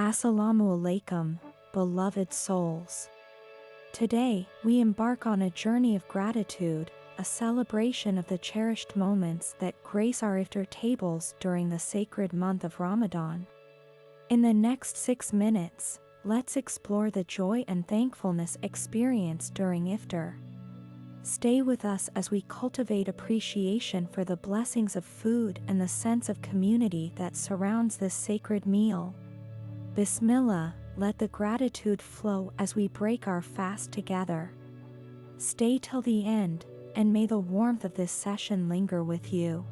Assalamu alaikum, beloved souls. Today, we embark on a journey of gratitude, a celebration of the cherished moments that grace our iftar tables during the sacred month of Ramadan. In the next 6 minutes, let's explore the joy and thankfulness experienced during iftar. Stay with us as we cultivate appreciation for the blessings of food and the sense of community that surrounds this sacred meal. Bismillah, let the gratitude flow as we break our fast together. Stay till the end, and may the warmth of this session linger with you.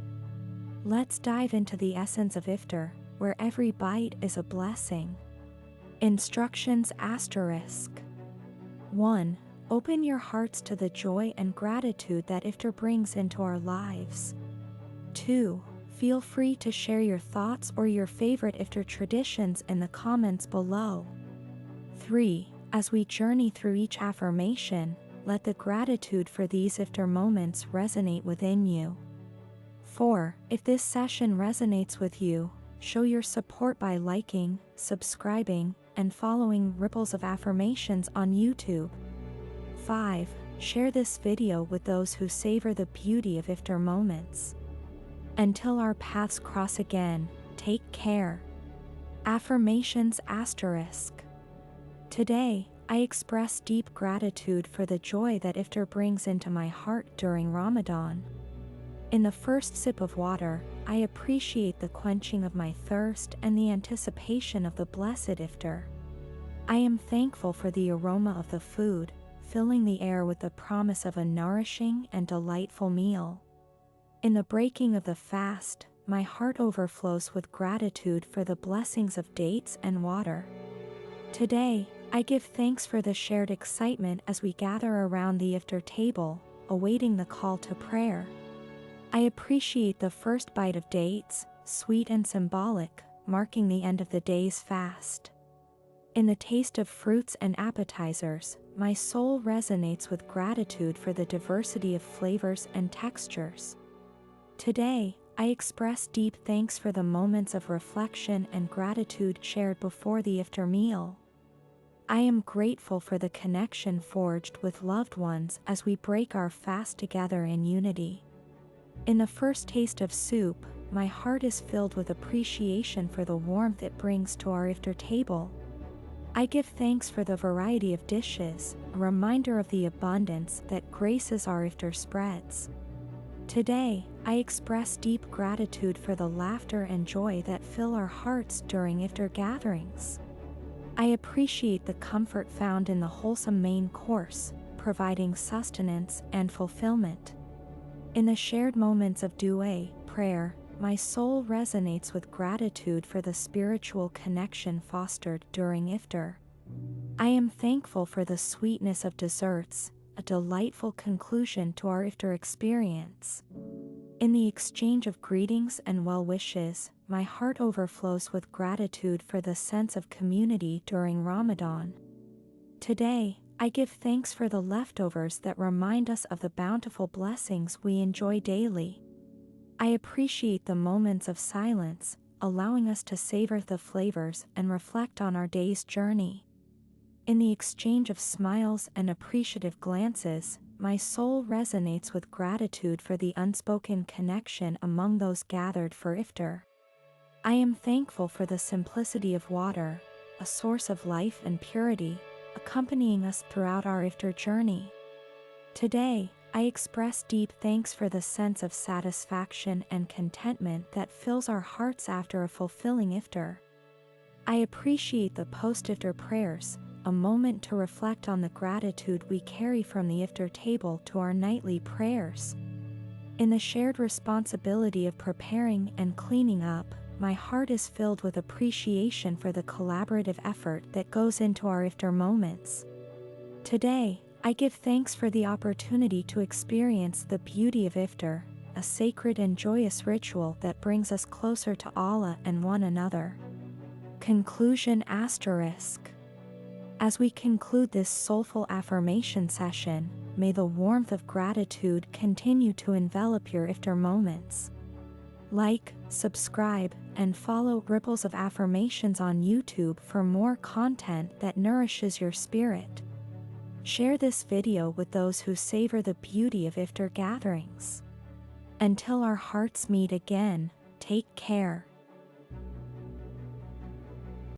Let's dive into the essence of iftar, where every bite is a blessing. Instructions *. 1. Open your hearts to the joy and gratitude that iftar brings into our lives. 2. Feel free to share your thoughts or your favorite iftar traditions in the comments below. 3. As we journey through each affirmation, let the gratitude for these iftar moments resonate within you. 4. If this session resonates with you, show your support by liking, subscribing, and following Ripples of Affirmations on YouTube. 5. Share this video with those who savor the beauty of iftar moments. Until our paths cross again, take care. Affirmations *. Today, I express deep gratitude for the joy that iftar brings into my heart during Ramadan. In the first sip of water, I appreciate the quenching of my thirst and the anticipation of the blessed iftar. I am thankful for the aroma of the food, filling the air with the promise of a nourishing and delightful meal. In the breaking of the fast, my heart overflows with gratitude for the blessings of dates and water. Today, I give thanks for the shared excitement as we gather around the iftar table, awaiting the call to prayer. I appreciate the first bite of dates, sweet and symbolic, marking the end of the day's fast. In the taste of fruits and appetizers, my soul resonates with gratitude for the diversity of flavors and textures. Today, I express deep thanks for the moments of reflection and gratitude shared before the iftar meal. I am grateful for the connection forged with loved ones as we break our fast together in unity. In the first taste of soup, my heart is filled with appreciation for the warmth it brings to our iftar table. I give thanks for the variety of dishes, a reminder of the abundance that graces our iftar spreads. Today, I express deep gratitude for the laughter and joy that fill our hearts during iftar gatherings. I appreciate the comfort found in the wholesome main course, providing sustenance and fulfillment. In the shared moments of dua, prayer, my soul resonates with gratitude for the spiritual connection fostered during iftar. I am thankful for the sweetness of desserts, a delightful conclusion to our iftar experience. In the exchange of greetings and well wishes, my heart overflows with gratitude for the sense of community during Ramadan. Today, I give thanks for the leftovers that remind us of the bountiful blessings we enjoy daily. I appreciate the moments of silence, allowing us to savor the flavors and reflect on our day's journey. In the exchange of smiles and appreciative glances, my soul resonates with gratitude for the unspoken connection among those gathered for iftar. I am thankful for the simplicity of water, a source of life and purity, accompanying us throughout our iftar journey. Today, I express deep thanks for the sense of satisfaction and contentment that fills our hearts after a fulfilling iftar. I appreciate the post-iftar prayers, a moment to reflect on the gratitude we carry from the iftar table to our nightly prayers. In the shared responsibility of preparing and cleaning up, my heart is filled with appreciation for the collaborative effort that goes into our iftar moments. Today, I give thanks for the opportunity to experience the beauty of iftar, a sacred and joyous ritual that brings us closer to Allah and one another. Conclusion *. As we conclude this soulful affirmation session, may the warmth of gratitude continue to envelop your iftar moments. Like, subscribe, and follow Ripples of Affirmations on YouTube for more content that nourishes your spirit. Share this video with those who savor the beauty of iftar gatherings. Until our hearts meet again, take care.